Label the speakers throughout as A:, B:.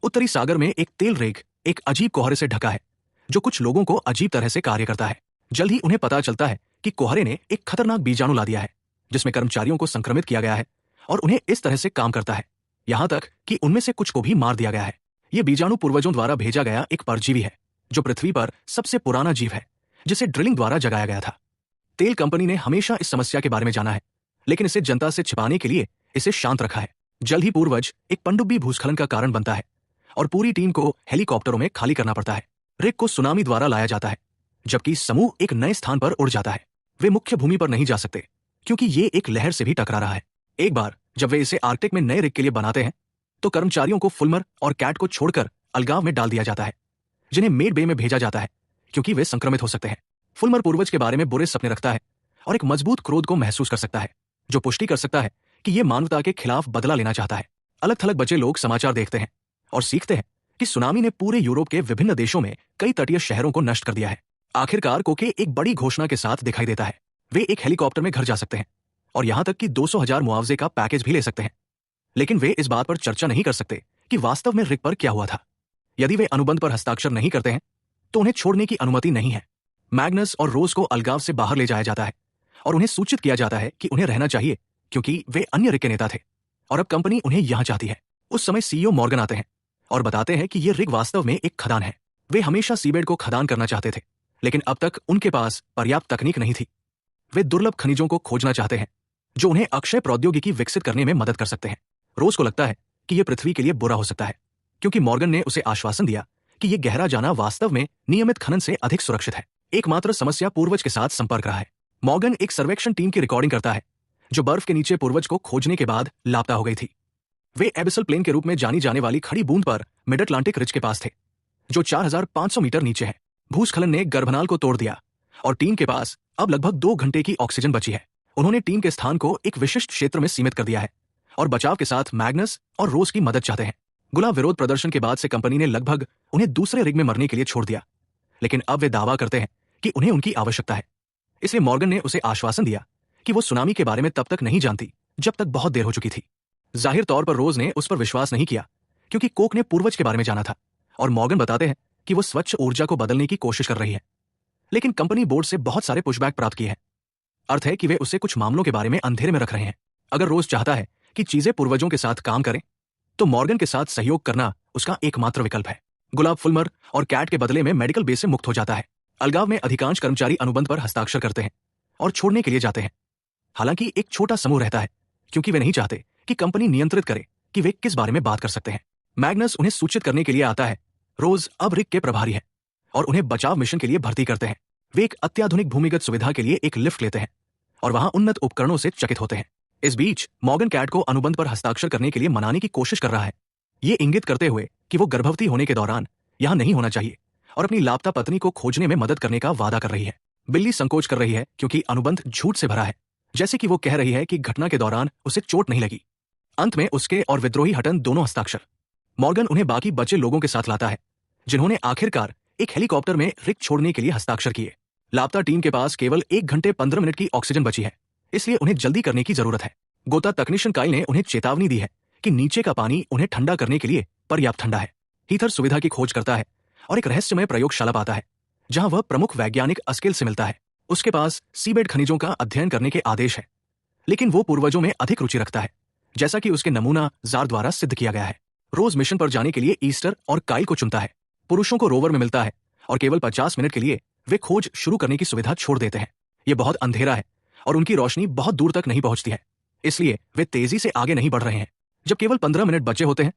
A: उत्तरी सागर में एक तेल रेग एक अजीब कोहरे से ढका है, जो कुछ लोगों को अजीब तरह से कार्य करता है। जल्द ही उन्हें पता चलता है कि कोहरे ने एक खतरनाक बीजाणु ला दिया है, जिसमें कर्मचारियों को संक्रमित किया गया है और उन्हें इस तरह से काम करता है, यहां तक कि उनमें से कुछ को भी मार दिया गया है। ये बीजाणु पूर्वजों द्वारा भेजा गया एक परजीवी है, जो पृथ्वी पर सबसे पुराना जीव है, जिसे ड्रिलिंग द्वारा जगाया गया था। तेल कंपनी ने हमेशा इस समस्या के बारे में जाना है, लेकिन इसे जनता से छिपाने के लिए इसे शांत रखा है। जल्द ही पूर्वज एक पनडुब्बी भूस्खलन का कारण बनता है और पूरी टीम को हेलीकॉप्टरों में खाली करना पड़ता है। रिक को सुनामी द्वारा लाया जाता है, जबकि समूह एक नए स्थान पर उड़ जाता है। वे मुख्य भूमि पर नहीं जा सकते, क्योंकि ये एक लहर से भी टकरा रहा है। एक बार जब वे इसे आर्कटिक में नए रिक के लिए बनाते हैं, तो कर्मचारियों को फुल्मर और कैट को छोड़कर अलगाव में डाल दिया जाता है, जिन्हें मेड बे में भेजा जाता है, क्योंकि वे संक्रमित हो सकते हैं। फुल्मर पूर्वज के बारे में बुरे सपने रखता है और एक मजबूत क्रोध को महसूस कर सकता है, जो पुष्टि कर सकता है कि ये मानवता के खिलाफ बदला लेना चाहता है। अलग थलग बचे लोग समाचार देखते हैं और सीखते हैं कि सुनामी ने पूरे यूरोप के विभिन्न देशों में कई तटीय शहरों को नष्ट कर दिया है। आखिरकार कोके एक बड़ी घोषणा के साथ दिखाई देता है। वे एक हेलीकॉप्टर में घर जा सकते हैं और यहां तक कि 200,000 मुआवजे का पैकेज भी ले सकते हैं, लेकिन वे इस बात पर चर्चा नहीं कर सकते कि वास्तव में रिक पर क्या हुआ था। यदि वे अनुबंध पर हस्ताक्षर नहीं करते हैं, तो उन्हें छोड़ने की अनुमति नहीं है। मैग्नस और रोज को अलगाव से बाहर ले जाया जाता है और उन्हें सूचित किया जाता है कि उन्हें रहना चाहिए, क्योंकि वे अन्य रिक के नेता थे और अब कंपनी उन्हें यहां चाहती है। उस समय सीईओ मॉर्गन आते हैं और बताते हैं कि ये रिक वास्तव में एक खदान है। वे हमेशा सीबेड को खदान करना चाहते थे, लेकिन अब तक उनके पास पर्याप्त तकनीक नहीं थी। वे दुर्लभ खनिजों को खोजना चाहते हैं, जो उन्हें अक्षय प्रौद्योगिकी विकसित करने में मदद कर सकते हैं। रोज को लगता है कि यह पृथ्वी के लिए बुरा हो सकता है, क्योंकि मॉर्गन ने उसे आश्वासन दिया कि यह गहरा जाना वास्तव में नियमित खनन से अधिक सुरक्षित है। एकमात्र समस्या पूर्वज के साथ संपर्क रहा है। मॉर्गन एक सर्वेक्षण टीम की रिकॉर्डिंग करता है, जो बर्फ के नीचे पूर्वज को खोजने के बाद लापता हो गई थी। वे एबिसल प्लेन के रूप में जानी जाने वाली खड़ी बूंद पर मिड अटलांटिक रिज के पास थे, जो 4,500 मीटर नीचे है। भूस्खलन ने गर्भनाल को तोड़ दिया और टीम के पास अब लगभग 2 घंटे की ऑक्सीजन बची है। उन्होंने टीम के स्थान को एक विशिष्ट क्षेत्र में सीमित कर दिया है और बचाव के साथ मैग्नस और रोज की मदद चाहते हैं। गुलाब विरोध प्रदर्शन के बाद से कंपनी ने लगभग उन्हें दूसरे रिग में मरने के लिए छोड़ दिया, लेकिन अब वे दावा करते हैं कि उन्हें उनकी आवश्यकता है। इसलिए मॉर्गन ने उसे आश्वासन दिया कि वो सुनामी के बारे में तब तक नहीं जानती जब तक बहुत देर हो चुकी थी। जाहिर तौर पर रोज ने उस पर विश्वास नहीं किया, क्योंकि कोक ने पूर्वज के बारे में जाना था और मॉर्गन बताते हैं कि वो स्वच्छ ऊर्जा को बदलने की कोशिश कर रही है, लेकिन कंपनी बोर्ड से बहुत सारे पुशबैक प्राप्त किए हैं। अर्थ है कि वे उसे कुछ मामलों के बारे में अंधेरे में रख रहे हैं। अगर रोज चाहता है कि चीजें पूर्वजों के साथ काम करें, तो मॉर्गन के साथ सहयोग करना उसका एकमात्र विकल्प है। गुलाब फुल्मर और कैट के बदले में मेडिकल बेस से मुक्त हो जाता है। अलगाव में अधिकांश कर्मचारी अनुबंध पर हस्ताक्षर करते हैं और छोड़ने के लिए जाते हैं। हालांकि एक छोटा समूह रहता है, क्योंकि वे नहीं चाहते कि कंपनी नियंत्रित करे कि वे किस बारे में बात कर सकते हैं। मैग्नस उन्हें सूचित करने के लिए आता है। रोज अब रिक के प्रभारी है और उन्हें बचाव मिशन के लिए भर्ती करते हैं। वे एक अत्याधुनिक भूमिगत सुविधा के लिए एक लिफ्ट लेते हैं और वहां उन्नत उपकरणों से चकित होते हैं। इस बीच मॉर्गन कैट को अनुबंध पर हस्ताक्षर करने के लिए मनाने की कोशिश कर रहा है, ये इंगित करते हुए कि वो गर्भवती होने के दौरान यहां नहीं होना चाहिए और अपनी लापता पत्नी को खोजने में मदद करने का वादा कर रही है। बिल्ली संकोच कर रही है, क्योंकि अनुबंध झूठ से भरा है, जैसे कि वो कह रही है कि घटना के दौरान उसे चोट नहीं लगी। अंत में उसके और विद्रोही हटन दोनों हस्ताक्षर। मॉर्गन उन्हें बाकी बचे लोगों के साथ लाता है, जिन्होंने आखिरकार एक हेलीकॉप्टर में रिक छोड़ने के लिए हस्ताक्षर किए। लापता टीम के पास केवल 1 घंटे 15 मिनट की ऑक्सीजन बची है, इसलिए उन्हें जल्दी करने की जरूरत है। गोता तकनीशियन काइल ने उन्हें चेतावनी दी है कि नीचे का पानी उन्हें ठंडा करने के लिए पर्याप्त ठंडा है। हीथर सुविधा की खोज करता है और एक रहस्यमय प्रयोगशाला पाता है, जहां वह प्रमुख वैज्ञानिक अस्केल से मिलता है। उसके पास सीबेड खनिजों का अध्ययन करने के आदेश है, लेकिन वो पूर्वजों में अधिक रुचि रखता है, जैसा कि उसके नमूना जार द्वारा सिद्ध किया गया है। रोज मिशन पर जाने के लिए ईस्टर और काइल को चुनता है। पुरुषों को रोवर में मिलता है और केवल 50 मिनट के लिए वे खोज शुरू करने की सुविधा छोड़ देते हैं। ये बहुत अंधेरा है और उनकी रोशनी बहुत दूर तक नहीं पहुंचती है, इसलिए वे तेजी से आगे नहीं बढ़ रहे हैं। जब केवल 15 मिनट बचे होते हैं,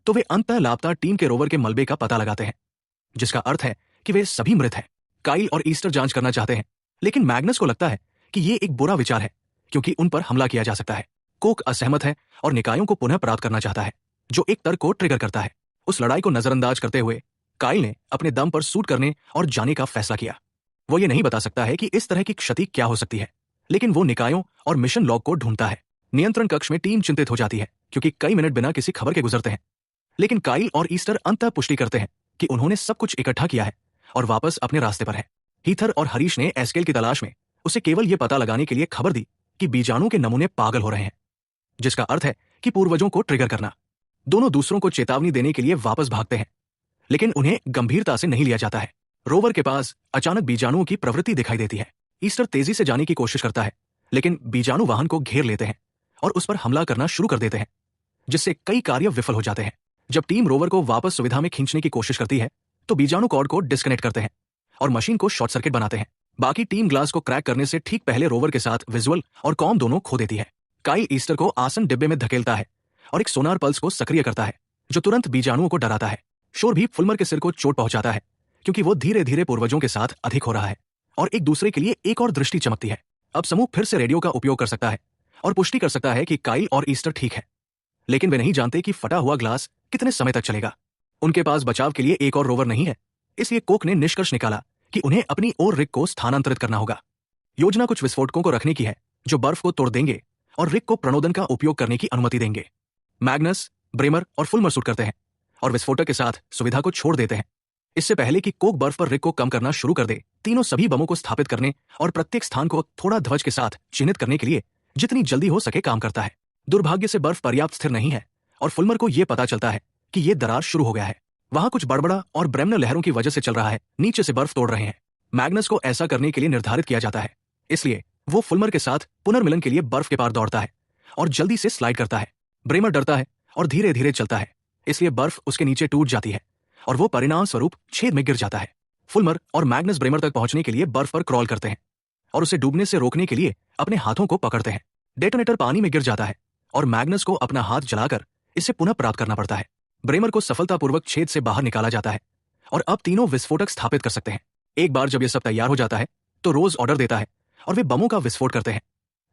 A: तो वे अंततः लापता टीम के रोवर के मलबे का पता लगाते हैं, जिसका अर्थ है कि वे सभी मृत हैं। काइल और ईस्टर जांच करना चाहते हैं, लेकिन मैग्नस को लगता है कि ये एक बुरा विचार है, क्योंकि उन पर हमला किया जा सकता है। कोक असहमत है और निकायों को पुनः प्राप्त करना चाहता है, जो एक तर्क को ट्रिगर करता है। उस लड़ाई को नजरअंदाज करते हुए काइल ने अपने दम पर सूट करने और जाने का फैसला किया। वो ये नहीं बता सकता है कि इस तरह की क्षति क्या हो सकती है, लेकिन वो निकायों और मिशन लॉग को ढूंढता है। नियंत्रण कक्ष में टीम चिंतित हो जाती है, क्योंकि कई मिनट बिना किसी खबर के गुजरते हैं, लेकिन काइल और ईस्टर अंततः पुष्टि करते हैं कि उन्होंने सब कुछ इकट्ठा किया है और वापस अपने रास्ते पर है। हीथर और हरीश ने एस्केल की तलाश में उसे केवल ये पता लगाने के लिए खबर दी कि बीजाणु के नमूने पागल हो रहे हैं, जिसका अर्थ है कि पूर्वजों को ट्रिगर करना। दोनों दूसरों को चेतावनी देने के लिए वापस भागते हैं, लेकिन उन्हें गंभीरता से नहीं लिया जाता है। रोवर के पास अचानक बीजाणुओं की प्रवृत्ति दिखाई देती है। ईस्टर तेजी से जाने की कोशिश करता है, लेकिन बीजाणु वाहन को घेर लेते हैं और उस पर हमला करना शुरू कर देते हैं, जिससे कई कार्य विफल हो जाते हैं। जब टीम रोवर को वापस सुविधा में खींचने की कोशिश करती है तो बीजाणु कॉर्ड को डिस्कनेक्ट करते हैं और मशीन को शॉर्ट सर्किट बनाते हैं। बाकी टीम ग्लास को क्रैक करने से ठीक पहले रोवर के साथ विजुअल और कॉम दोनों खो देती है। काइल ईस्टर को आसन डिब्बे में धकेलता है और एक सोनार पल्स को सक्रिय करता है, जो तुरंत बीजाणुओं को डराता है। शोर भी फुलमर के सिर को चोट पहुंचाता है, क्योंकि वो धीरे धीरे पूर्वजों के साथ अधिक हो रहा है और एक दूसरे के लिए एक और दृष्टि चमकती है। अब समूह फिर से रेडियो का उपयोग कर सकता है और पुष्टि कर सकता है कि काइल और ईस्टर ठीक है, लेकिन वे नहीं जानते कि फटा हुआ ग्लास कितने समय तक चलेगा। उनके पास बचाव के लिए एक और रोवर नहीं है, इसलिए कोक ने निष्कर्ष निकाला कि उन्हें अपनी ओर रिक को स्थानांतरित करना होगा। योजना कुछ विस्फोटकों को रखने की है जो बर्फ को तोड़ देंगे और रिक को प्रणोदन का उपयोग करने की अनुमति देंगे। मैग्नस, ब्रेमर और फुलमर शूट करते हैं और विस्फोटक के साथ सुविधा को छोड़ देते हैं। इससे पहले कि कोक बर्फ पर रिक को कम करना शुरू कर दे, तीनों सभी बमों को स्थापित करने और प्रत्येक स्थान को थोड़ा ध्वज के साथ चिन्हित करने के लिए जितनी जल्दी हो सके काम करता है। दुर्भाग्य से बर्फ पर्याप्त स्थिर नहीं है और फुलमर को यह पता चलता है कि यह दरार शुरू हो गया है। वहां कुछ बड़बड़ा और ब्रेमनर लहरों की वजह से चल रहा है, नीचे से बर्फ तोड़ रहे हैं। मैग्नस को ऐसा करने के लिए निर्धारित किया जाता है, इसलिए वो फुलमर के साथ पुनर्मिलन के लिए बर्फ के पार दौड़ता है और जल्दी से स्लाइड करता है। ब्रेमर डरता है और धीरे धीरे चलता है, इसलिए बर्फ उसके नीचे टूट जाती है और वो परिणाम स्वरूप छेद में गिर जाता है। फुलमर और मैग्नस ब्रेमर तक पहुंचने के लिए बर्फ पर क्रॉल करते हैं और उसे डूबने से रोकने के लिए अपने हाथों को पकड़ते हैं। डेटोनेटर पानी में गिर जाता है और मैग्नस को अपना हाथ जलाकर इसे पुनः प्राप्त करना पड़ता है। ब्रेमर को सफलतापूर्वक छेद से बाहर निकाला जाता है और अब तीनों विस्फोटक स्थापित कर सकते हैं। एक बार जब यह सब तैयार हो जाता है तो रोज ऑर्डर देता है और वे बमों का विस्फोट करते हैं,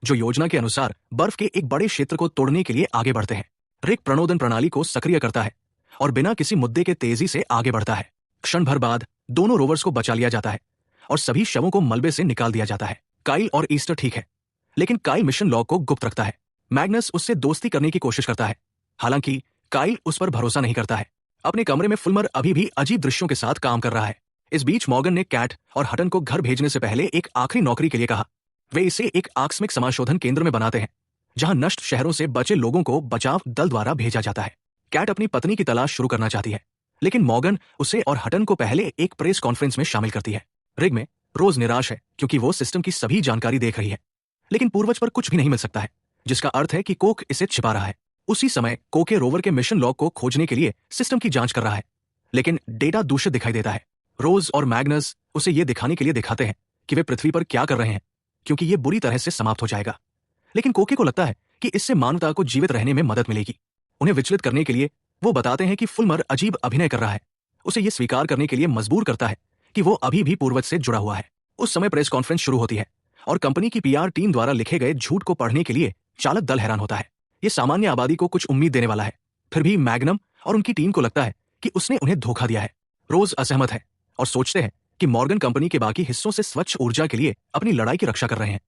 A: जो योजना के अनुसार बर्फ के एक बड़े क्षेत्र को तोड़ने के लिए आगे बढ़ते हैं। रिक प्रणोदन प्रणाली को सक्रिय करता है और बिना किसी मुद्दे के तेजी से आगे बढ़ता है। क्षण भर बाद दोनों रोवर्स को बचा लिया जाता है और सभी शवों को मलबे से निकाल दिया जाता है। काइल और ईस्टर ठीक है, लेकिन काइल मिशन लॉग को गुप्त रखता है। मैग्नस उससे दोस्ती करने की कोशिश करता है, हालांकि काइल उस पर भरोसा नहीं करता है। अपने कमरे में फुलमर अभी भी अजीब दृश्यों के साथ काम कर रहा है। इस बीच मॉर्गन ने कैट और हटन को घर भेजने से पहले एक आखिरी नौकरी के लिए कहा। वे इसे एक आकस्मिक समाशोधन केंद्र में बनाते हैं, जहां नष्ट शहरों से बचे लोगों को बचाव दल द्वारा भेजा जाता है। कैट अपनी पत्नी की तलाश शुरू करना चाहती है, लेकिन मॉर्गन उसे और हटन को पहले एक प्रेस कॉन्फ्रेंस में शामिल करती है। रिग में रोज निराश है क्योंकि वो सिस्टम की सभी जानकारी देख रही है, लेकिन पूर्वज पर कुछ भी नहीं मिल सकता है, जिसका अर्थ है कि कोक इसे छिपा रहा है। उसी समय कोके रोवर के मिशन लॉग को खोजने के लिए सिस्टम की जांच कर रहा है, लेकिन डेटा दूषित दिखाई देता है। रोज और मैग्नस उसे यह दिखाने के लिए दिखाते हैं कि वे पृथ्वी पर क्या कर रहे हैं, क्योंकि यह बुरी तरह से समाप्त हो जाएगा। लेकिन कोके को लगता है कि इससे मानवता को जीवित रहने में मदद मिलेगी। उन्हें विचलित करने के लिए वो बताते हैं कि फुलमर अजीब अभिनय कर रहा है, उसे यह स्वीकार करने के लिए मजबूर करता है कि वो अभी भी पूर्वज से जुड़ा हुआ है। उस समय प्रेस कॉन्फ्रेंस शुरू होती है और कंपनी की पीआर टीम द्वारा लिखे गए झूठ को पढ़ने के लिए चालक दल हैरान होता है। ये सामान्य आबादी को कुछ उम्मीद देने वाला है, फिर भी मैग्नम और उनकी टीम को लगता है कि उसने उन्हें धोखा दिया है। रोज असहमत है और सोचते हैं कि मॉर्गन कंपनी के बाकी हिस्सों से स्वच्छ ऊर्जा के लिए अपनी लड़ाई की रक्षा कर रहे हैं।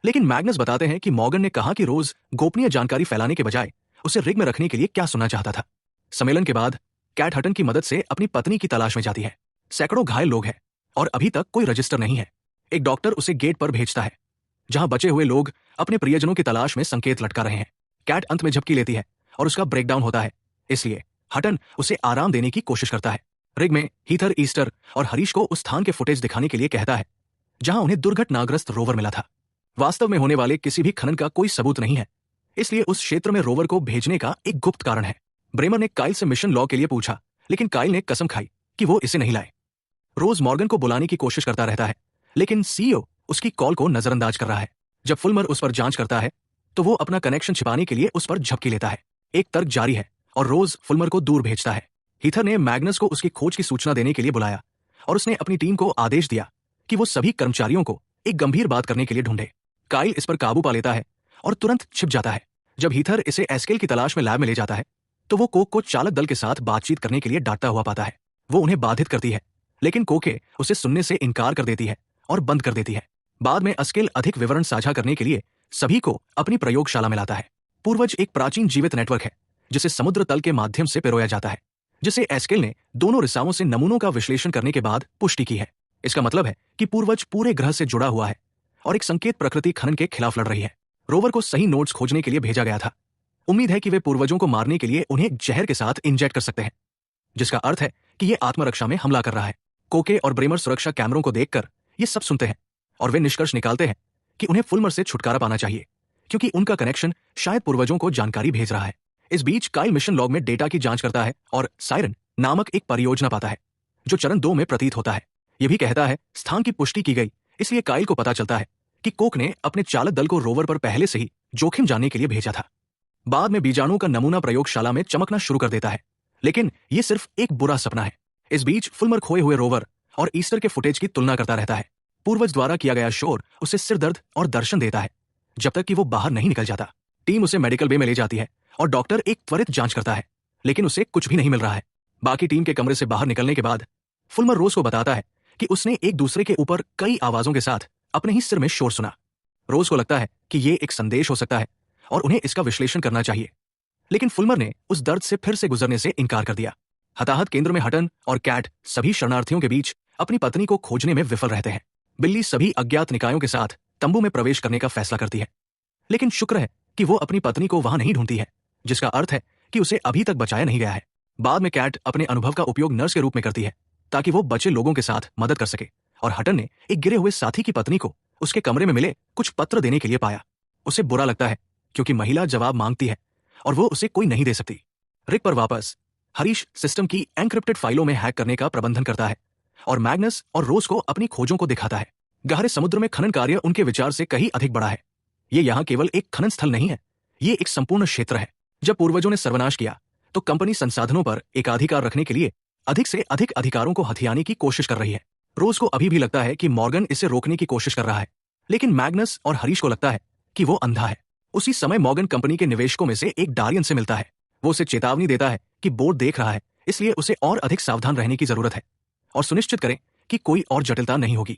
A: लेकिन मैग्नस बताते हैं कि मॉर्गन ने कहा कि रोज गोपनीय जानकारी फैलाने के बजाय उसे रिग में रखने के लिए क्या सुनना चाहता था। सम्मेलन के बाद कैट हटन की मदद से अपनी पत्नी की तलाश में जाती है। सैकड़ों घायल लोग हैं और अभी तक कोई रजिस्टर नहीं है। एक डॉक्टर उसे गेट पर भेजता है, जहां बचे हुए लोग अपने प्रियजनों की तलाश में संकेत लटका रहे हैं। कैट अंत में झपकी लेती है और उसका ब्रेकडाउन होता है, इसलिए हटन उसे आराम देने की कोशिश करता है। रिग में हीथर, ईस्टर और हरीश को उस स्थान के फुटेज दिखाने के लिए कहता है जहां उन्हें दुर्घटनाग्रस्त रोवर मिला था। वास्तव में होने वाले किसी भी खनन का कोई सबूत नहीं है, इसलिए उस क्षेत्र में रोवर को भेजने का एक गुप्त कारण है। ब्रेमर ने काइल से मिशन लॉ के लिए पूछा, लेकिन काइल ने कसम खाई कि वो इसे नहीं लाए। रोज मॉर्गन को बुलाने की कोशिश करता रहता है, लेकिन सीईओ उसकी कॉल को नजरअंदाज कर रहा है। जब फुलमर उस पर जांच करता है तो वो अपना कनेक्शन छिपाने के लिए उस पर झपकी लेता है। एक तर्क जारी है और रोज फुलमर को दूर भेजता है। हीथर ने मैग्नस को उसकी खोज की सूचना देने के लिए बुलाया और उसने अपनी टीम को आदेश दिया कि वो सभी कर्मचारियों को एक गंभीर बात करने के लिए ढूंढे। काइल इस पर काबू पा लेता है और तुरंत छिप जाता है। जब हीथर इसे एस्केल की तलाश में लैब में ले जाता है तो वो कोक को चालक दल के साथ बातचीत करने के लिए डांटता हुआ पाता है। वो उन्हें बाधित करती है, लेकिन कोके उसे सुनने से इनकार कर देती है और बंद कर देती है। बाद में एस्केल अधिक विवरण साझा करने के लिए सभी को अपनी प्रयोगशाला में लाता है। पूर्वज एक प्राचीन जीवित नेटवर्क है जिसे समुद्र तल के माध्यम से पिरोया जाता है, जिसे एस्केल ने दोनों रिसावों से नमूनों का विश्लेषण करने के बाद पुष्टि की है। इसका मतलब है कि पूर्वज पूरे ग्रह से जुड़ा हुआ है और एक संकेत प्रकृति खनन के खिलाफ लड़ रही है। रोवर को सही नोट्स खोजने के लिए भेजा गया था, उम्मीद है कि वे पूर्वजों को मारने के लिए उन्हें जहर के साथ इंजेक्ट कर सकते हैं, जिसका अर्थ है कि ये आत्मरक्षा में हमला कर रहा है। कोके और ब्रेमर सुरक्षा कैमरों को देखकर ये सब सुनते हैं और वे निष्कर्ष निकालते हैं कि उन्हें फुलमर से छुटकारा पाना चाहिए, क्योंकि उनका कनेक्शन शायद पूर्वजों को जानकारी भेज रहा है। इस बीच काइल मिशन लॉग में डेटा की जांच करता है और साइरन नामक एक परियोजना पाता है, जो चरण 2 में प्रतीत होता है। यह भी कहता है स्थान की पुष्टि की गई, इसलिए काइल को पता चलता है कि कोक ने अपने चालक दल को रोवर पर पहले से ही जोखिम जानने के लिए भेजा था। बाद में बीजाणु का नमूना प्रयोगशाला में चमकना शुरू कर देता है, लेकिन यह सिर्फ एक बुरा सपना है। इस बीच फुलमर खोए हुए रोवर और ईस्टर के फुटेज की तुलना करता रहता है। पूर्वज द्वारा किया गया शोर उसे सिर दर्द और दर्शन देता है, जब तक कि वो बाहर नहीं निकल जाता। टीम उसे मेडिकल बे में ले जाती है और डॉक्टर एक त्वरित जांच करता है, लेकिन उसे कुछ भी नहीं मिल रहा है। बाकी टीम के कमरे से बाहर निकलने के बाद फुलमर रोज को बताता है कि उसने एक दूसरे के ऊपर कई आवाजों के साथ अपने ही सिर में शोर सुना। रोज को लगता है कि ये एक संदेश हो सकता है और उन्हें इसका विश्लेषण करना चाहिए, लेकिन फुलमर ने उस दर्द से फिर से गुजरने से इनकार कर दिया। हताहत केंद्र में हटन और कैट सभी शरणार्थियों के बीच अपनी पत्नी को खोजने में विफल रहते हैं। बिल्ली सभी अज्ञात निकायों के साथ तंबू में प्रवेश करने का फैसला करती है, लेकिन शुक्र है कि वो अपनी पत्नी को वहां नहीं ढूंढती है, जिसका अर्थ है कि उसे अभी तक बचाया नहीं गया है। बाद में कैट अपने अनुभव का उपयोग नर्स के रूप में करती है ताकि वो बचे लोगों के साथ मदद कर सके, और हटन ने एक गिरे हुए साथी की पत्नी को उसके कमरे में मिले कुछ पत्र देने के लिए पाया। उसे बुरा लगता है क्योंकि महिला जवाब मांगती है और वो उसे कोई नहीं दे सकती। रिक पर वापस हरीश सिस्टम की एन्क्रिप्टेड फाइलों में हैक करने का प्रबंधन करता है और मैग्नस और रोज को अपनी खोजों को दिखाता है। गहरे समुद्र में खनन कार्य उनके विचार से कहीं अधिक बड़ा है। ये यहाँ केवल एक खनन स्थल नहीं है, ये एक संपूर्ण क्षेत्र है। जब पूर्वजों ने सर्वनाश किया तो कंपनी संसाधनों पर एकाधिकार रखने के लिए अधिक से अधिक अधिकारों को हथियाने की कोशिश कर रही है। रोज को अभी भी लगता है कि मॉर्गन इसे रोकने की कोशिश कर रहा है, लेकिन मैग्नस और हरीश को लगता है कि वो अंधा है। उसी समय मॉर्गन कंपनी के निवेशकों में से एक डारियन से मिलता है। वो उसे चेतावनी देता है कि बोर्ड देख रहा है, इसलिए उसे और अधिक सावधान रहने की जरूरत है और सुनिश्चित करें कि कोई और जटिलता नहीं होगी।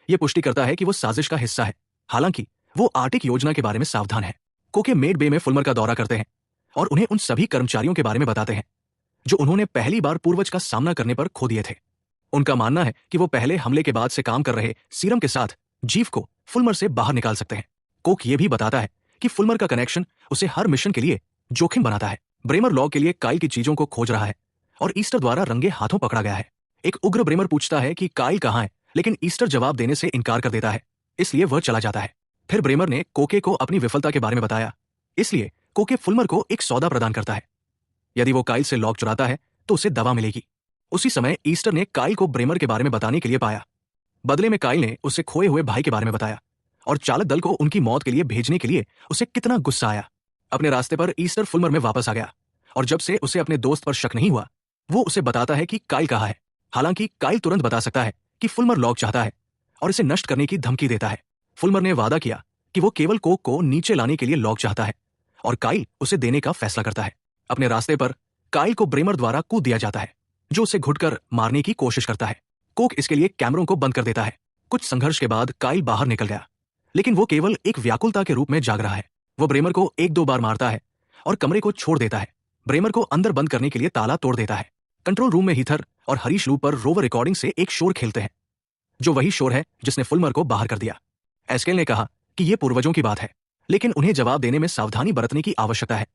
A: ये पुष्टि करता है कि वो साजिश का हिस्सा है, हालांकि वो आर्टिक योजना के बारे में सावधान है। कोके मेड बे में फुलमर का दौरा करते हैं और उन्हें उन सभी कर्मचारियों के बारे में बताते हैं जो उन्होंने पहली बार पूर्वज का सामना करने पर खो दिए थे। उनका मानना है कि वो पहले हमले के बाद से काम कर रहे सीरम के साथ जीव को फुलमर से बाहर निकाल सकते हैं। कोक ये भी बताता है कि फुलमर का कनेक्शन उसे हर मिशन के लिए जोखिम बनाता है। ब्रेमर लॉ के लिए काइल की चीजों को खोज रहा है और ईस्टर द्वारा रंगे हाथों पकड़ा गया है। एक उग्र ब्रेमर पूछता है कि काइल कहाँ है, लेकिन ईस्टर जवाब देने से इनकार कर देता है, इसलिए वह चला जाता है। फिर ब्रेमर ने कोके को अपनी विफलता के बारे में बताया, इसलिए कोके फुलमर को एक सौदा प्रदान करता है। यदि वो काइल से लॉक चुराता है तो उसे दवा मिलेगी। उसी समय ईस्टर ने काइल को ब्रेमर के बारे में बताने के लिए पाया। बदले में काइल ने उसे खोए हुए भाई के बारे में बताया और चालक दल को उनकी मौत के लिए भेजने के लिए उसे कितना गुस्सा आया। अपने रास्ते पर ईस्टर फुलमर में वापस आ गया और जब से उसे अपने दोस्त पर शक नहीं हुआ, वो उसे बताता है कि काइल कहाँ है। हालांकि काइल तुरंत बता सकता है कि फुलमर लॉक चाहता है और इसे नष्ट करने की धमकी देता है। फुलमर ने वादा किया कि वो केवल कोक को नीचे लाने के लिए लॉक चाहता है और काइल उसे देने का फैसला करता है। अपने रास्ते पर काइल को ब्रेमर द्वारा कूद दिया जाता है, जो उसे घुटकर मारने की कोशिश करता है। कोक इसके लिए कैमरों को बंद कर देता है। कुछ संघर्ष के बाद काइल बाहर निकल गया, लेकिन वो केवल एक व्याकुलता के रूप में जाग रहा है। वो ब्रेमर को 1-2 बार मारता है और कमरे को छोड़ देता है। ब्रेमर को अंदर बंद करने के लिए ताला तोड़ देता है। कंट्रोल रूम में हीथर और हरीश लूप पर रोवर रिकॉर्डिंग से एक शोर खेलते हैं, जो वही शोर है जिसने फुलमर को बाहर कर दिया। एस्केल ने कहा कि ये पूर्वजों की बात है, लेकिन उन्हें जवाब देने में सावधानी बरतने की आवश्यकता है,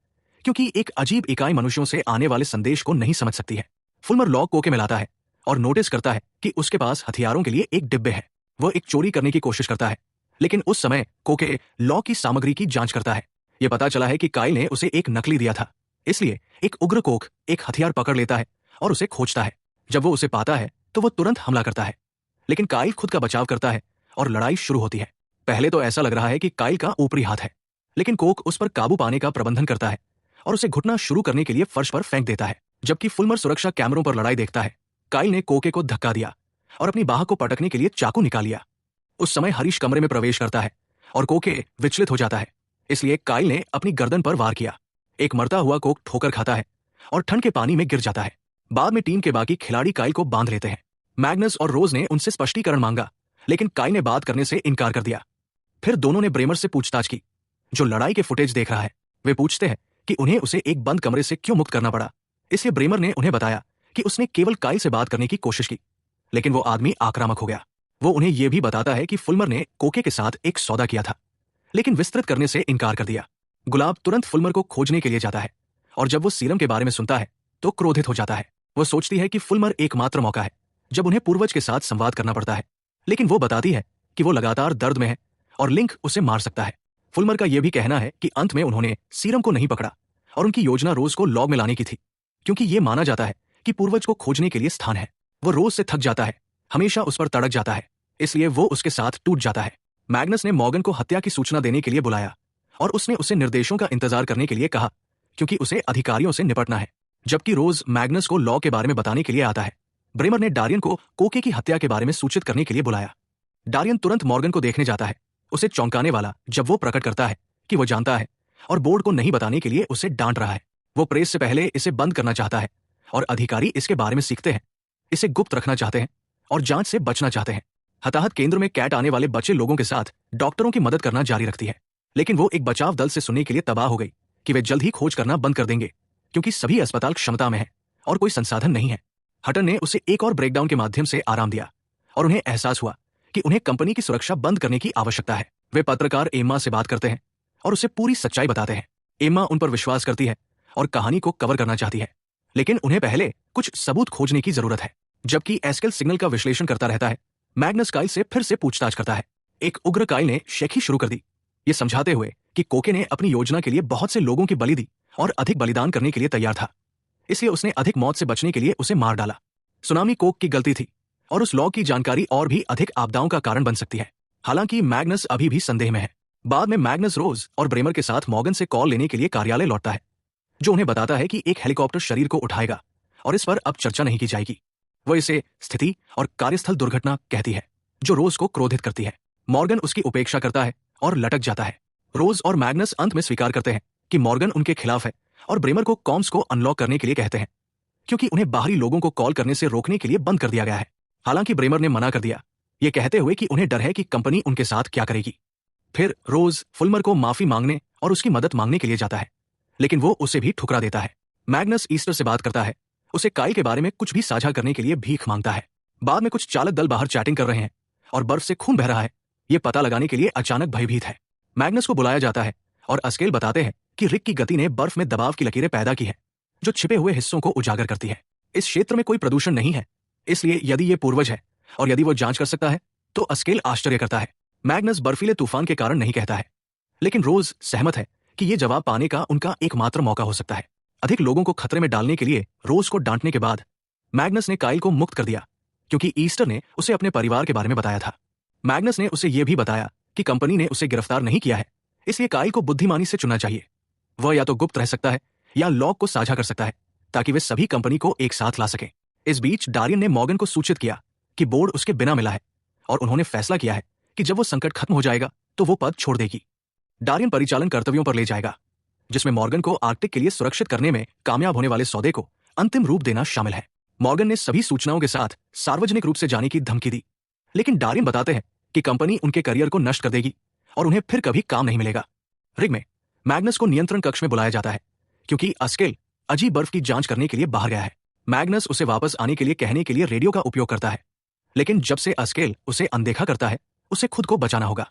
A: क्योंकि एक अजीब इकाई मनुष्यों से आने वाले संदेश को नहीं समझ सकती है। फुलमर लॉक कोके में लाता है और नोटिस करता है कि उसके पास हथियारों के लिए एक डिब्बे है। वह एक चोरी करने की कोशिश करता है, लेकिन उस समय कोके लॉक की सामग्री की जांच करता है। यह पता चला है कि काइल ने उसे एक नकली दिया था, इसलिए एक उग्र कोक एक हथियार पकड़ लेता है और उसे खोजता है। जब वो उसे पाता है तो वो तुरंत हमला करता है, लेकिन काइल खुद का बचाव करता है और लड़ाई शुरू होती है। पहले तो ऐसा लग रहा है कि काइल का ऊपरी हाथ है, लेकिन कोक उस पर काबू पाने का प्रबंधन करता है और उसे घुटना शुरू करने के लिए फर्श पर फेंक देता है। जबकि फुलमर सुरक्षा कैमरों पर लड़ाई देखता है, काइल ने कोके को धक्का दिया और अपनी बाह को पटकने के लिए चाकू निकाल लिया। उस समय हरीश कमरे में प्रवेश करता है और कोके विचलित हो जाता है, इसलिए काइल ने अपनी गर्दन पर वार किया। एक मरता हुआ कोक ठोकर खाता है और ठंड के पानी में गिर जाता है। बाद में टीम के बाकी खिलाड़ी काइल को बांध लेते हैं। मैग्नस और रोज ने उनसे स्पष्टीकरण मांगा, लेकिन काइल ने बात करने से इनकार कर दिया। फिर दोनों ने ब्रेमर से पूछताछ की, जो लड़ाई के फुटेज देख रहा है। वे पूछते हैं कि उन्हें उसे एक बंद कमरे से क्यों मुक्त करना पड़ा। इसलिए ब्रेमर ने उन्हें बताया कि उसने केवल काइल से बात करने की कोशिश की, लेकिन वो आदमी आक्रामक हो गया। वो उन्हें यह भी बताता है कि फुलमर ने कोके के साथ एक सौदा किया था, लेकिन विस्तृत करने से इनकार कर दिया। गुलाब तुरंत फुलमर को खोजने के लिए जाता है और जब वो सीरम के बारे में सुनता है तो क्रोधित हो जाता है। वो सोचती है कि फुलमर एकमात्र मौका है जब उन्हें पूर्वज के साथ संवाद करना पड़ता है, लेकिन वो बताती है कि वो लगातार दर्द में है और लिंक उसे मार सकता है। फुलमर का यह भी कहना है कि अंत में उन्होंने सीरम को नहीं पकड़ा और उनकी योजना रोज को लॉग में लाने की थी, क्योंकि ये माना जाता है कि पूर्वज को खोजने के लिए स्थान है। वो रोज से थक जाता है, हमेशा उस पर तड़क जाता है, इसलिए वो उसके साथ टूट जाता है। मैग्नस ने मॉर्गन को हत्या की सूचना देने के लिए बुलाया और उसने उसे निर्देशों का इंतजार करने के लिए कहा, क्योंकि उसे अधिकारियों से निपटना है। जबकि रोज मैग्नस को लॉ के बारे में बताने के लिए आता है, ब्रेमर ने डारियन को कोके की हत्या के बारे में सूचित करने के लिए बुलाया। डारियन तुरंत मॉर्गन को देखने जाता है, उसे चौंकाने वाला जब वो प्रकट करता है कि वो जानता है और बोर्ड को नहीं बताने के लिए उसे डांट रहा है। वो प्रेस से पहले इसे बंद करना चाहता है और अधिकारी इसके बारे में सीखते हैं, इसे गुप्त रखना चाहते हैं और जांच से बचना चाहते हैं। हताहत केंद्र में कैट आने वाले बचे लोगों के साथ डॉक्टरों की मदद करना जारी रखती है, लेकिन वो एक बचाव दल से सुनने के लिए तबाह हो गई कि वे जल्द ही खोज करना बंद कर देंगे, क्योंकि सभी अस्पताल क्षमता में है और कोई संसाधन नहीं है। हटन ने उसे एक और ब्रेकडाउन के माध्यम से आराम दिया और उन्हें एहसास हुआ कि उन्हें कंपनी की सुरक्षा बंद करने की आवश्यकता है। वे पत्रकार एम्मा से बात करते हैं और उसे पूरी सच्चाई बताते हैं। एम्मा उन पर विश्वास करती है और कहानी को कवर करना चाहती है, लेकिन उन्हें पहले कुछ सबूत खोजने की जरूरत है। जबकि एस्केल सिग्नल का विश्लेषण करता रहता है, मैग्नस काइल से फिर से पूछताछ करता है। एक उग्र काइल ने शेखी शुरू कर दी, ये समझाते हुए कि कोके ने अपनी योजना के लिए बहुत से लोगों की बलि दी और अधिक बलिदान करने के लिए तैयार था, इसलिए उसने अधिक मौत से बचने के लिए उसे मार डाला। सुनामी कोक की गलती थी और उस लॉ की जानकारी और भी अधिक आपदाओं का कारण बन सकती है। हालांकि मैग्नस अभी भी संदेह में है। बाद में मैग्नस रोज और ब्रेमर के साथ मॉर्गन से कॉल लेने के लिए कार्यालय लौटता है, जो उन्हें बताता है कि एक हेलीकॉप्टर शरीर को उठाएगा और इस पर अब चर्चा नहीं की जाएगी। वो इसे स्थिति और कार्यस्थल दुर्घटना कहती है, जो रोज को क्रोधित करती है। मॉर्गन उसकी उपेक्षा करता है और लटक जाता है। रोज और मैग्नस अंत में स्वीकार करते हैं कि मॉर्गन उनके खिलाफ है और ब्रेमर को कॉम्स को अनलॉक करने के लिए कहते हैं, क्योंकि उन्हें बाहरी लोगों को कॉल करने से रोकने के लिए बंद कर दिया गया है। हालांकि ब्रेमर ने मना कर दिया, ये कहते हुए कि उन्हें डर है कि कंपनी उनके साथ क्या करेगी। फिर रोज फुलमर को माफी मांगने और उसकी मदद मांगने के लिए जाता है, लेकिन वो उसे भी ठुकरा देता है। मैग्नस ईस्टर से बात करता है, उसे काइल के बारे में कुछ भी साझा करने के लिए भीख मांगता है। बाद में कुछ चालक दल बाहर चैटिंग कर रहे हैं और बर्फ से खून बह रहा है, ये पता लगाने के लिए अचानक भयभीत है। मैग्नस को बुलाया जाता है और अस्केल बताते हैं कि रिक की गति ने बर्फ में दबाव की लकीरें पैदा की है, जो छिपे हुए हिस्सों को उजागर करती है। इस क्षेत्र में कोई प्रदूषण नहीं है, इसलिए यदि ये पूर्वज है और यदि वो जांच कर सकता है तो अस्केल आश्चर्य करता है। मैग्नस बर्फीले तूफान के कारण नहीं कहता है, लेकिन रोज सहमत है कि ये जवाब पाने का उनका एकमात्र मौका हो सकता है। अधिक लोगों को खतरे में डालने के लिए रोज को डांटने के बाद मैग्नस ने काइल को मुक्त कर दिया, क्योंकि ईस्टर ने उसे अपने परिवार के बारे में बताया था। मैग्नस ने उसे यह भी बताया कि कंपनी ने उसे गिरफ्तार नहीं किया है, इसलिए काइल को बुद्धिमानी से चुनना चाहिए। वह या तो गुप्त रह सकता है या लॉग को साझा कर सकता है, ताकि वे सभी कंपनी को एक साथ ला सकें। इस बीच डारियन ने मॉर्गन को सूचित किया कि बोर्ड उसके बिना मिला है और उन्होंने फैसला किया है कि जब वो संकट खत्म हो जाएगा तो वो पद छोड़ देगी। डारियन परिचालन कर्तव्यों पर ले जाएगा, जिसमें मॉर्गन को आर्कटिक के लिए सुरक्षित करने में कामयाब होने वाले सौदे को अंतिम रूप देना शामिल है। मॉर्गन ने सभी सूचनाओं के साथ सार्वजनिक रूप से जाने की धमकी दी, लेकिन डारियन बताते हैं कि कंपनी उनके करियर को नष्ट कर देगी और उन्हें फिर कभी काम नहीं मिलेगा। रिग में मैग्नस को नियंत्रण कक्ष में बुलाया जाता है, क्योंकि अस्केल अजीब बर्फ की जांच करने के लिए बाहर गया है। मैग्नस उसे वापस आने के लिए कहने के लिए रेडियो का उपयोग करता है, लेकिन जब से अस्केल उसे अनदेखा करता है, उसे खुद को बचाना होगा।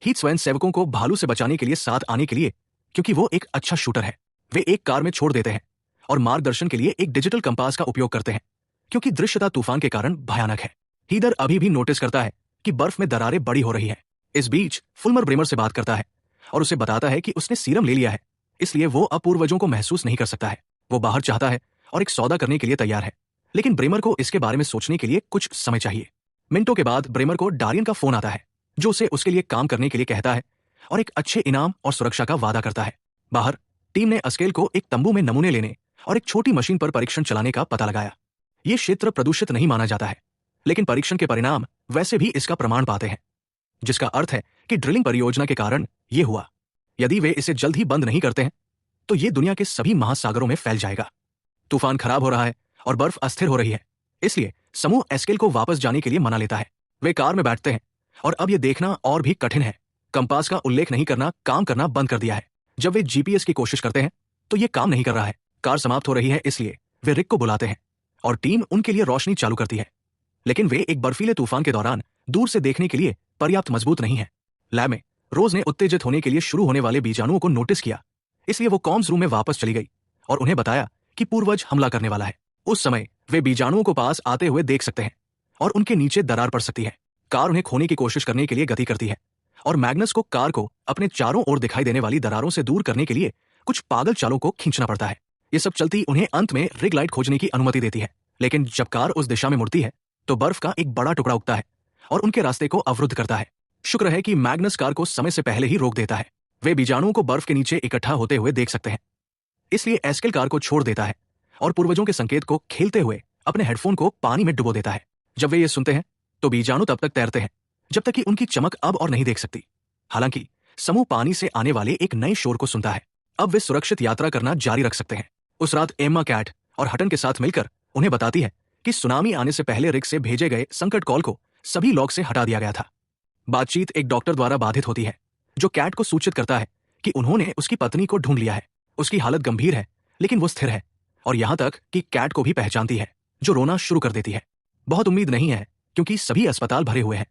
A: हीथ स्वयं सेवकों को भालू से बचाने के लिए साथ आने के लिए, क्योंकि वो एक अच्छा शूटर है, वे एक कार में छोड़ देते हैं और मार्गदर्शन के लिए एक डिजिटल कंपास का उपयोग करते हैं, क्योंकि दृश्यता तूफान के कारण भयानक है। हीदर अभी भी नोटिस करता है कि बर्फ में दरारें बड़ी हो रही हैं। इस बीच फुलमर ब्रेमर से बात करता है और उसे बताता है कि उसने सीरम ले लिया है, इसलिए वो अब पूर्वजों को महसूस नहीं कर सकता है। वो बाहर चाहता है और एक सौदा करने के लिए तैयार है, लेकिन ब्रेमर को इसके बारे में सोचने के लिए कुछ समय चाहिए। मिनटों के बाद ब्रेमर को डारियन का फोन आता है, जो उसे उसके लिए काम करने के लिए कहता है और एक अच्छे इनाम और सुरक्षा का वादा करता है। बाहर टीम ने अस्केल को एक तंबू में नमूने लेने और एक छोटी मशीन पर परीक्षण चलाने का पता लगाया। ये क्षेत्र प्रदूषित नहीं माना जाता है, लेकिन परीक्षण के परिणाम वैसे भी इसका प्रमाण पाते हैं, जिसका अर्थ है कि ड्रिलिंग परियोजना के कारण ये हुआ। यदि वे इसे जल्द ही बंद नहीं करते हैं तो ये दुनिया के सभी महासागरों में फैल जाएगा। तूफान खराब हो रहा है और बर्फ अस्थिर हो रही है, इसलिए समूह एस्केल को वापस जाने के लिए मना लेता है। वे कार में बैठते हैं और अब यह देखना और भी कठिन है। कंपास का उल्लेख नहीं करना काम करना बंद कर दिया है। जब वे जीपीएस की कोशिश करते हैं तो ये काम नहीं कर रहा है। कार समाप्त हो रही है, इसलिए वे रिक को बुलाते हैं और टीम उनके लिए रोशनी चालू करती है, लेकिन वे एक बर्फीले तूफान के दौरान दूर से देखने के लिए पर्याप्त मजबूत नहीं है। लैब में रोज ने उत्तेजित होने के लिए शुरू होने वाले बीजाणुओं को नोटिस किया इसलिए वो कॉम्स रूम में वापस चली गई और उन्हें बताया कि पूर्वज हमला करने वाला है। उस समय वे बीजाणुओं को पास आते हुए देख सकते हैं और उनके नीचे दरार पड़ सकती है। कार उन्हें खोने की कोशिश करने के लिए गति करती है और मैग्नस को कार को अपने चारों ओर दिखाई देने वाली दरारों से दूर करने के लिए कुछ पागल चालों को खींचना पड़ता है। ये सब चलती उन्हें अंत में रिग लाइट खोजने की अनुमति देती है, लेकिन जब कार उस दिशा में मुड़ती है तो बर्फ का एक बड़ा टुकड़ा उगता है और उनके रास्ते को अवरुद्ध करता है। शुक्र है कि मैग्नस कार को समय से पहले ही रोक देता है। वे बीजाणुओं को बर्फ के नीचे इकट्ठा होते हुए देख सकते हैं, इसलिए एस्केल कार को छोड़ देता है और पूर्वजों के संकेत को खेलते हुए अपने हेडफोन को पानी में डुबो देता है। जब वे ये सुनते हैं तो बीजाणु तब तक तैरते हैं जब तक कि उनकी चमक अब और नहीं देख सकती। हालांकि समूह पानी से आने वाले एक नए शोर को सुनता है। अब वे सुरक्षित यात्रा करना जारी रख सकते हैं। उस रात एम्मा कैट और हटन के साथ मिलकर उन्हें बताती है कि सुनामी आने से पहले रिग से भेजे गए संकट कॉल को सभी लॉग से हटा दिया गया था। बातचीत एक डॉक्टर द्वारा बाधित होती है जो कैट को सूचित करता है कि उन्होंने उसकी पत्नी को ढूंढ लिया है। उसकी हालत गंभीर है लेकिन वो स्थिर है और यहां तक कि कैट को भी पहचानती है, जो रोना शुरू कर देती है। बहुत उम्मीद नहीं है क्योंकि सभी अस्पताल भरे हुए हैं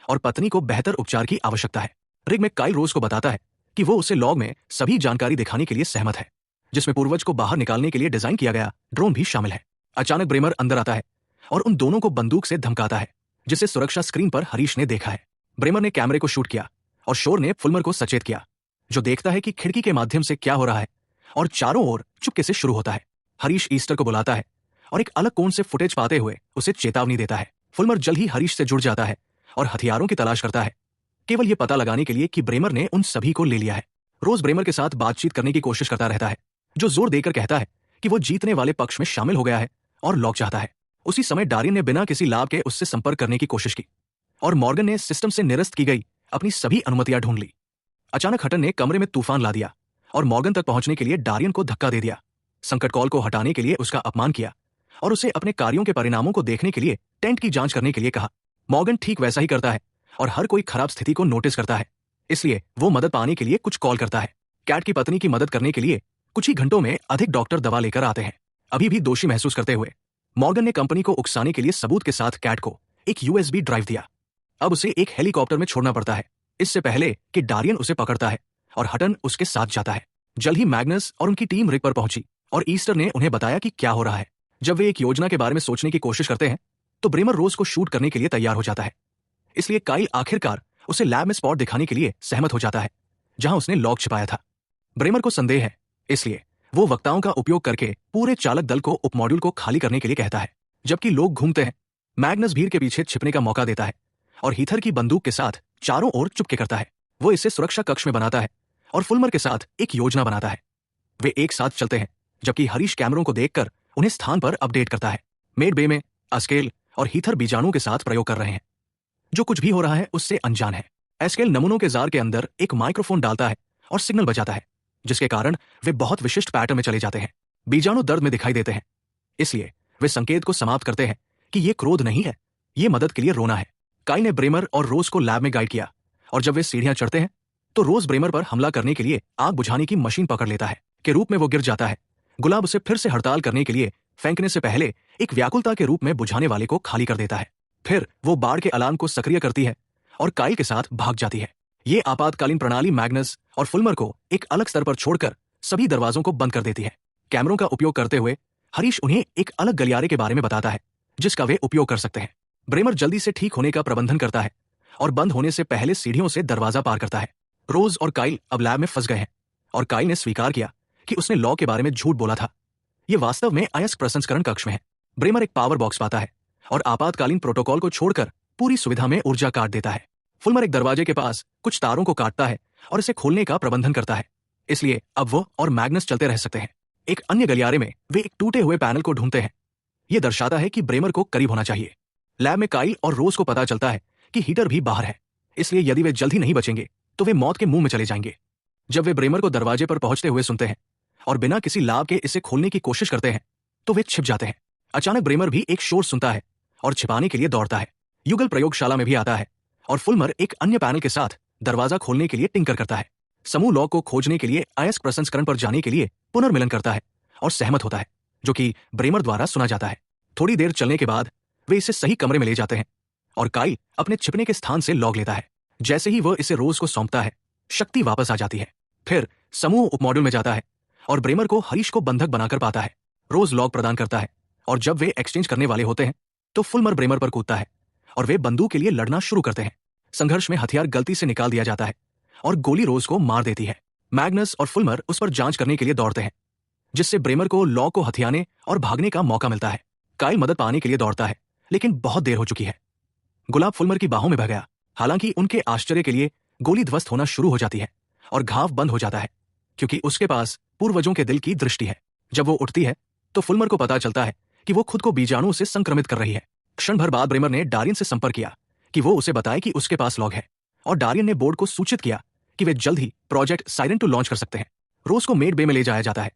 A: और पत्नी को बेहतर उपचार की आवश्यकता है। रिग में काइल रोज को बताता है कि वो उसे लॉग में सभी जानकारी दिखाने के लिए सहमत है, जिसमें पूर्वज को बाहर निकालने के लिए डिजाइन किया गया ड्रोन भी शामिल है। अचानक ब्रेमर अंदर आता है और उन दोनों को बंदूक से धमकाता है, जिसे सुरक्षा स्क्रीन पर हरीश ने देखा है। ब्रेमर ने कैमरे को शूट किया और शोर ने फुलमर को सचेत किया, जो देखता है कि खिड़की के माध्यम से क्या हो रहा है और चारों ओर चुपके से शुरू होता है। हरीश ईस्टर को बुलाता है और एक अलग कोण से फुटेज पाते हुए उसे चेतावनी देता है। फुलमर जल्द ही हरीश से जुड़ जाता है और हथियारों की तलाश करता है, केवल ये पता लगाने के लिए कि ब्रेमर ने उन सभी को ले लिया है। रोज ब्रेमर के साथ बातचीत करने की कोशिश करता रहता है, जो जोर देकर कहता है कि वो जीतने वाले पक्ष में शामिल हो गया है और लॉक चाहता है। उसी समय डारियन ने बिना किसी लाभ के उससे संपर्क करने की कोशिश की और मॉर्गन ने सिस्टम से निरस्त की गई अपनी सभी अनुमतियां ढूंढ ली। अचानक हटन ने कमरे में तूफान ला दिया और मॉर्गन तक पहुंचने के लिए डारियन को धक्का दे दिया, संकट कॉल को हटाने के लिए उसका अपमान किया और उसे अपने कार्यों के परिणामों को देखने के लिए टेंट की जांच करने के लिए कहा। मॉर्गन ठीक वैसा ही करता है और हर कोई खराब स्थिति को नोटिस करता है, इसलिए वो मदद पाने के लिए कुछ कॉल करता है। कैट की पत्नी की मदद करने के लिए कुछ ही घंटों में अधिक डॉक्टर दवा लेकर आते हैं। अभी भी दोषी महसूस करते हुए मॉर्गन ने कंपनी को उकसाने के लिए सबूत के साथ कैट को एक यूएसबी ड्राइव दिया। अब उसे एक हेलीकॉप्टर में छोड़ना पड़ता है, इससे पहले कि डारियन उसे पकड़ता है और हटन उसके साथ जाता है। जल्द ही मैग्नस और उनकी टीम रिग पर पहुंची और ईस्टर ने उन्हें बताया कि क्या हो रहा है। जब वे एक योजना के बारे में सोचने की कोशिश करते हैं तो ब्रेमर रोज को शूट करने के लिए तैयार हो जाता है, इसलिए काइल आखिरकार उसे लैब में स्पॉट दिखाने के लिए सहमत हो जाता है जहां उसने लॉग छिपाया था। ब्रेमर को संदेह है, इसलिए वो वक्ताओं का उपयोग करके पूरे चालक दल को उपमॉड्यूल को खाली करने के लिए कहता है। जबकि लोग घूमते हैं, मैग्नस भीड़ के पीछे छिपने का मौका देता है और हीथर की बंदूक के साथ चारों ओर चुपके करता है। वो इसे सुरक्षा कक्ष में बनाता है और फुलमर के साथ एक योजना बनाता है। वे एक साथ चलते हैं, जबकि हरीश कैमरों को देखकर उन्हें स्थान पर अपडेट करता है। मेड बे में अस्केल और हीथर बीजाणु के साथ प्रयोग कर रहे हैं, जो कुछ भी हो रहा है उससे अनजान है। एस्केल नमूनों के जार के अंदर एक माइक्रोफोन डालता है और सिग्नल बजाता है, जिसके कारण वे बहुत विशिष्ट पैटर्न में चले जाते हैं। बीजाणु दर्द में दिखाई देते हैं, इसलिए वे संकेत को समाप्त करते हैं कि ये क्रोध नहीं है, ये मदद के लिए रोना है। काइल ने ब्रेमर और रोज को लैब में गाइड किया और जब वे सीढ़ियां चढ़ते हैं तो रोज ब्रेमर पर हमला करने के लिए आग बुझाने की मशीन पकड़ लेता है के रूप में वो गिर जाता है। गुलाब उसे फिर से हड़ताल करने के लिए फेंकने से पहले एक व्याकुलता के रूप में बुझाने वाले को खाली कर देता है। फिर वो बाढ़ के अलार्म को सक्रिय करती है और काइल के साथ भाग जाती है। ये आपातकालीन प्रणाली मैग्नस और फुलमर को एक अलग स्तर पर छोड़कर सभी दरवाजों को बंद कर देती है। कैमरों का उपयोग करते हुए हरीश उन्हें एक अलग गलियारे के बारे में बताता है जिसका वे उपयोग कर सकते हैं। ब्रेमर जल्दी से ठीक होने का प्रबंधन करता है और बंद होने से पहले सीढ़ियों से दरवाजा पार करता है। रोज और काइल अब लैब में फंस गए हैं और काइल ने स्वीकार किया कि उसने लॉ के बारे में झूठ बोला था। ये वास्तव में अयस्क प्रसंस्करण कक्ष में है। ब्रेमर एक पावर बॉक्स पाता है और आपातकालीन प्रोटोकॉल को छोड़कर पूरी सुविधा में ऊर्जा काट देता है। फुलमर एक दरवाजे के पास कुछ तारों को काटता है और इसे खोलने का प्रबंधन करता है, इसलिए अब वो और मैग्नस चलते रह सकते हैं। एक अन्य गलियारे में वे एक टूटे हुए पैनल को ढूंढते हैं। यह दर्शाता है कि ब्रेमर को करीब होना चाहिए। लैब में काइल और रोज को पता चलता है कि हीटर भी बाहर है, इसलिए यदि वे जल्द ही नहीं बचेंगे तो वे मौत के मुंह में चले जाएंगे। जब वे ब्रेमर को दरवाजे पर पहुंचते हुए सुनते हैं और बिना किसी लाभ के इसे खोलने की कोशिश करते हैं तो वे छिप जाते हैं। अचानक ब्रेमर भी एक शोर सुनता है और छिपाने के लिए दौड़ता है। युगल प्रयोगशाला में भी आता है और फुलमर एक अन्य पैनल के साथ दरवाजा खोलने के लिए टिंकर करता है। समूह लॉ को खोजने के लिए अयस्क प्रसंस्करण पर जाने के लिए पुनर्मिलन करता है और सहमत होता है, जो कि ब्रेमर द्वारा सुना जाता है। थोड़ी देर चलने के बाद वे इसे सही कमरे में ले जाते हैं और काइल अपने छिपने के स्थान से लॉग लेता है। जैसे ही वह इसे रोज को सौंपता है, शक्ति वापस आ जाती है। फिर समूह उपमॉड्यूल में जाता है और ब्रेमर को हरीश को बंधक बनाकर पाता है। रोज लॉक प्रदान करता है और जब वे एक्सचेंज करने वाले होते हैं तो फुलमर ब्रेमर पर कूदता है और वे बंदूक के लिए लड़ना शुरू करते हैं। संघर्ष में हथियार गलती से निकाल दिया जाता है और गोली रोज को मार देती है। मैग्नस और फुलमर उस पर जांच करने के लिए दौड़ते हैं, जिससे ब्रेमर को लॉ को हथियाने और भागने का मौका मिलता है। काइल मदद पाने के लिए दौड़ता है, लेकिन बहुत देर हो चुकी है। गुलाब फुलमर की बाहों में बह गया। हालांकि उनके आश्चर्य के लिए गोली ध्वस्त होना शुरू हो जाती है और घाव बंद हो जाता है, क्योंकि उसके पास पूर्वजों के दिल की दृष्टि है। जब वो उठती है तो फुलमर को पता चलता है कि वो खुद को बीजाणु से संक्रमित कर रही है। क्षण भर बाद ब्रेमर ने डारियन से संपर्क किया कि वो उसे बताए कि उसके पास लॉग है, और डारियन ने बोर्ड को सूचित किया कि वे जल्द ही प्रोजेक्ट साइरन 2 लॉन्च कर सकते हैं। रोज को मेड बे में ले जाया जाता है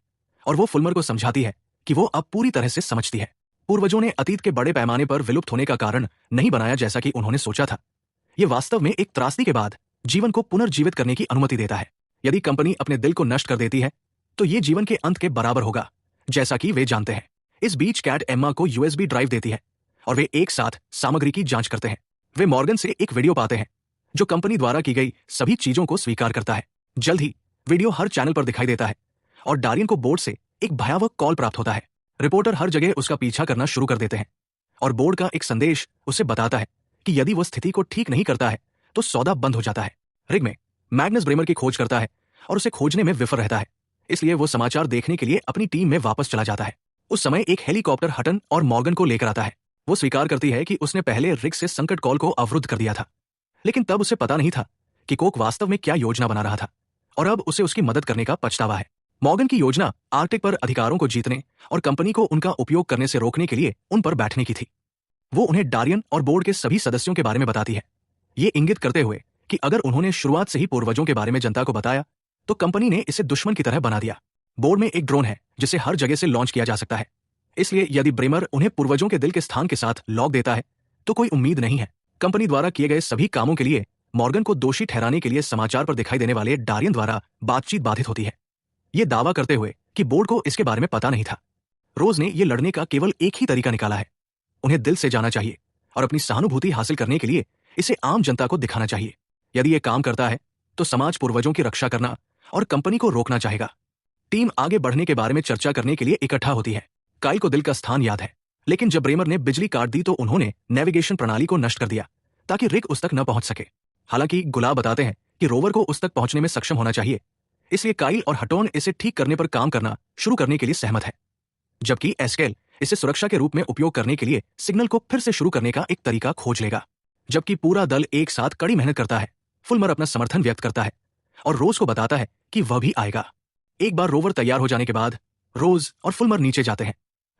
A: और वो फुलमर को समझाती है कि वो अब पूरी तरह से समझती है। पूर्वजों ने अतीत के बड़े पैमाने पर विलुप्त होने का कारण नहीं बनाया जैसा कि उन्होंने सोचा था। ये वास्तव में एक त्रासदी के बाद जीवन को पुनर्जीवित करने की अनुमति देता है। यदि कंपनी अपने दिल को नष्ट कर देती है तो ये जीवन के अंत के बराबर होगा, जैसा कि वे जानते हैं। इस बीच कैट एम्मा को यूएसबी ड्राइव देती है और वे एक साथ सामग्री की जांच करते हैं। वे मॉर्गन से एक वीडियो पाते हैं जो कंपनी द्वारा की गई सभी चीजों को स्वीकार करता है। जल्द ही वीडियो हर चैनल पर दिखाई देता है और डारियन को बोर्ड से एक भयावह कॉल प्राप्त होता है। रिपोर्टर हर जगह उसका पीछा करना शुरू कर देते हैं और बोर्ड का एक संदेश उसे बताता है कि यदि वो स्थिति को ठीक नहीं करता है तो सौदा बंद हो जाता है। रिग में मैग्नस ब्रेमर की खोज करता है और उसे खोजने में विफल रहता है, इसलिए वो समाचार देखने के लिए अपनी टीम में वापस चला जाता है। उस समय एक हेलीकॉप्टर हटन और मॉर्गन को लेकर आता है। वो स्वीकार करती है कि उसने पहले रिग से संकट कॉल को अवरुद्ध कर दिया था, लेकिन तब उसे पता नहीं था कि कोक वास्तव में क्या योजना बना रहा था और अब उसे उसकी मदद करने का पछतावा है। मॉर्गन की योजना आर्कटिक पर अधिकारों को जीतने और कंपनी को उनका उपयोग करने से रोकने के लिए उन पर बैठने की थी। वो उन्हें डारियन और बोर्ड के सभी सदस्यों के बारे में बताती है, ये इंगित करते हुए कि अगर उन्होंने शुरुआत से ही पूर्वजों के बारे में जनता को बताया तो कंपनी ने इसे दुश्मन की तरह बना दिया। बोर्ड में एक ड्रोन है जिसे हर जगह से लॉन्च किया जा सकता है, इसलिए यदि ब्रेमर उन्हें पूर्वजों के दिल के स्थान के साथ लॉक देता है तो कोई उम्मीद नहीं है। कंपनी द्वारा किए गए सभी कामों के लिए मॉर्गन को दोषी ठहराने के लिए समाचार पर दिखाई देने वाले डारियन द्वारा बातचीत बाधित होती है, ये दावा करते हुए कि बोर्ड को इसके बारे में पता नहीं था। रोज ने ये लड़ने का केवल एक ही तरीका निकाला है, उन्हें दिल से जाना चाहिए और अपनी सहानुभूति हासिल करने के लिए इसे आम जनता को दिखाना चाहिए। यदि ये काम करता है तो समाज पूर्वजों की रक्षा करना और कंपनी को रोकना चाहेगा। टीम आगे बढ़ने के बारे में चर्चा करने के लिए इकट्ठा होती है। काइल को दिल का स्थान याद है, लेकिन जब ब्रेमर ने बिजली काट दी तो उन्होंने नेविगेशन प्रणाली को नष्ट कर दिया ताकि रिग उस तक न पहुंच सके। हालांकि गुलाब बताते हैं कि रोवर को उस तक पहुंचने में सक्षम होना चाहिए, इसलिए काइल और हटोन इसे ठीक करने पर काम करना शुरू करने के लिए सहमत है, जबकि एस्केल इसे सुरक्षा के रूप में उपयोग करने के लिए सिग्नल को फिर से शुरू करने का एक तरीका खोज लेगा। जबकि पूरा दल एक साथ कड़ी मेहनत करता है, फुलमर अपना समर्थन व्यक्त करता है और रोज को बताता है कि वह भी आएगा। एक बार रोवर तैयार हो जाने के बाद रोज और फुलमर नीचे जाते हैं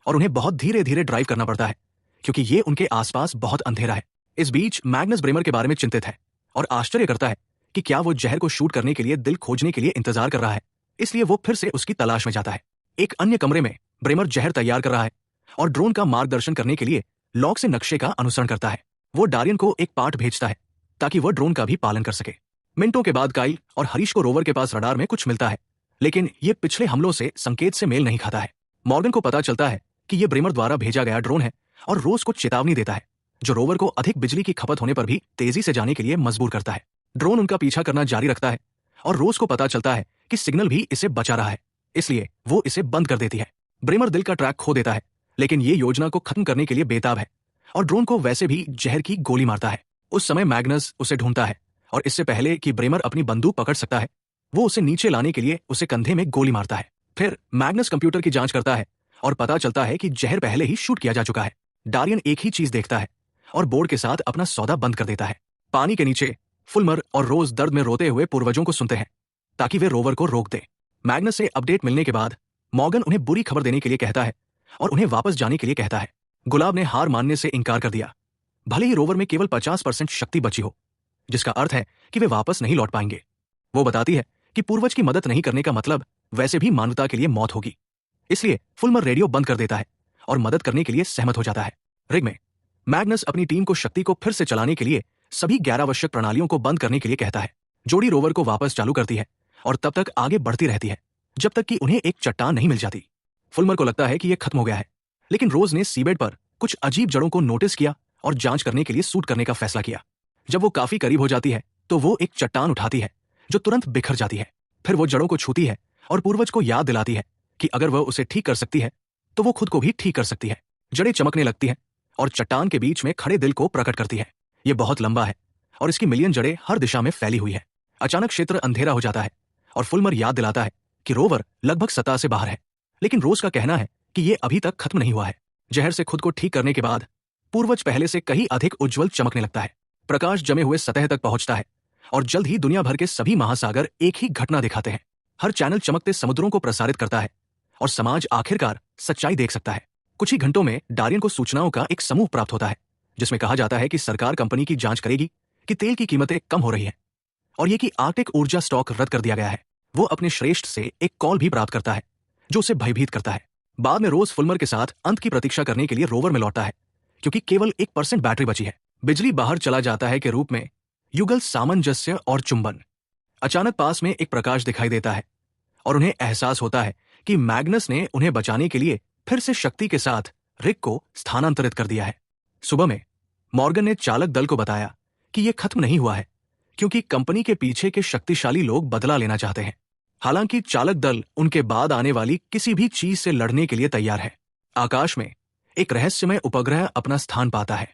A: और उन्हें बहुत धीरे धीरे ड्राइव करना पड़ता है, क्योंकि ये उनके आसपास बहुत अंधेरा है। इस बीच मैग्नस ब्रेमर के बारे में चिंतित है और आश्चर्य करता है कि क्या वो जहर को शूट करने के लिए दिल खोजने के लिए इंतजार कर रहा है, इसलिए वो फिर से उसकी तलाश में जाता है। एक अन्य कमरे में ब्रेमर जहर तैयार कर रहा है और ड्रोन का मार्गदर्शन करने के लिए लॉग से नक्शे का अनुसरण करता है। वो डारियन को एक पाठ भेजता है ताकि वह ड्रोन का भी पालन कर सके। मिनटों के बाद काइल और हरीश को रोवर के पास रडार में कुछ मिलता है, लेकिन ये पिछले हमलों से संकेत से मेल नहीं खाता है। मॉर्गन को पता चलता है कि ये ब्रेमर द्वारा भेजा गया ड्रोन है और रोज को चेतावनी देता है, जो रोवर को अधिक बिजली की खपत होने पर भी तेजी से जाने के लिए मजबूर करता है। ड्रोन उनका पीछा करना जारी रखता है और रोज को पता चलता है कि सिग्नल भी इसे बचा रहा है, इसलिए वो इसे बंद कर देती है। ब्रेमर दिल का ट्रैक खो देता है, लेकिन ये योजना को खत्म करने के लिए बेताब है और ड्रोन को वैसे भी जहर की गोली मारता है। उस समय मैग्नस उसे ढूंढता है और इससे पहले कि ब्रेमर अपनी बंदूक पकड़ सकता है, वो उसे नीचे लाने के लिए उसे कंधे में गोली मारता है। फिर मैग्नस कंप्यूटर की जांच करता है और पता चलता है कि जहर पहले ही शूट किया जा चुका है। डारियन एक ही चीज देखता है और बोर्ड के साथ अपना सौदा बंद कर देता है। पानी के नीचे फुलमर और रोज दर्द में रोते हुए पूर्वजों को सुनते हैं ताकि वे रोवर को रोक दे। मैग्नस से अपडेट मिलने के बाद मॉर्गन उन्हें बुरी खबर देने के लिए कहता है और उन्हें वापस जाने के लिए कहता है। गुलाब ने हार मानने से इनकार कर दिया, भले ही रोवर में केवल 50% शक्ति बची हो, जिसका अर्थ है कि वे वापस नहीं लौट पाएंगे। वो बताती है कि पूर्वज की मदद नहीं करने का मतलब वैसे भी मानवता के लिए मौत होगी, इसलिए फुलमर रेडियो बंद कर देता है और मदद करने के लिए सहमत हो जाता है। रिग में मैग्नस अपनी टीम को शक्ति को फिर से चलाने के लिए सभी 11 आवश्यक प्रणालियों को बंद करने के लिए कहता है। जोड़ी रोवर को वापस चालू करती है और तब तक आगे बढ़ती रहती है जब तक कि उन्हें एक चट्टान नहीं मिल जाती। फुलमर को लगता है कि यह खत्म हो गया है, लेकिन रोज ने सीबेड पर कुछ अजीब जड़ों को नोटिस किया और जांच करने के लिए सूट करने का फैसला किया। जब वो काफी करीब हो जाती है तो वो एक चट्टान उठाती है जो तुरंत बिखर जाती है। फिर वो जड़ों को छूती है और पूर्वज को याद दिलाती है कि अगर वह उसे ठीक कर सकती है तो वो खुद को भी ठीक कर सकती है। जड़ें चमकने लगती हैं और चट्टान के बीच में खड़े दिल को प्रकट करती है। ये बहुत लंबा है और इसकी मिलियन जड़ें हर दिशा में फैली हुई है। अचानक क्षेत्र अंधेरा हो जाता है और फुलमर याद दिलाता है कि रोवर लगभग सतह से बाहर है, लेकिन रोज का कहना है कि ये अभी तक खत्म नहीं हुआ है। जहर से खुद को ठीक करने के बाद पूर्वज पहले से कहीं अधिक उज्जवल चमकने लगता है। प्रकाश जमे हुए सतह तक पहुंचता है और जल्द ही दुनिया भर के सभी महासागर एक ही घटना दिखाते हैं। हर चैनल चमकते समुद्रों को प्रसारित करता है और समाज आखिरकार सच्चाई देख सकता है। कुछ ही घंटों में डारियन को सूचनाओं का एक समूह प्राप्त होता है जिसमें कहा जाता है कि सरकार कंपनी की जांच करेगी कि तेल की कीमतें कम हो रही हैं और ये कि आर्कटिक ऊर्जा स्टॉक रद्द कर दिया गया है। वो अपने श्रेष्ठ से एक कॉल भी प्राप्त करता है जो उसे भयभीत करता है। बाद में रोज फुलमर के साथ अंत की प्रतीक्षा करने के लिए रोवर में लौटता है क्योंकि केवल 1% बैटरी बची है। बिजली बाहर चला जाता है के रूप में युगल, सामंजस्य और चुंबन। अचानक पास में एक प्रकाश दिखाई देता है और उन्हें एहसास होता है कि मैग्नस ने उन्हें बचाने के लिए फिर से शक्ति के साथ रिक को स्थानांतरित कर दिया है। सुबह में मॉर्गन ने चालक दल को बताया कि यह खत्म नहीं हुआ है क्योंकि कंपनी के पीछे के शक्तिशाली लोग बदला लेना चाहते हैं। हालांकि चालक दल उनके बाद आने वाली किसी भी चीज से लड़ने के लिए तैयार है। आकाश में एक रहस्यमय उपग्रह अपना स्थान पाता है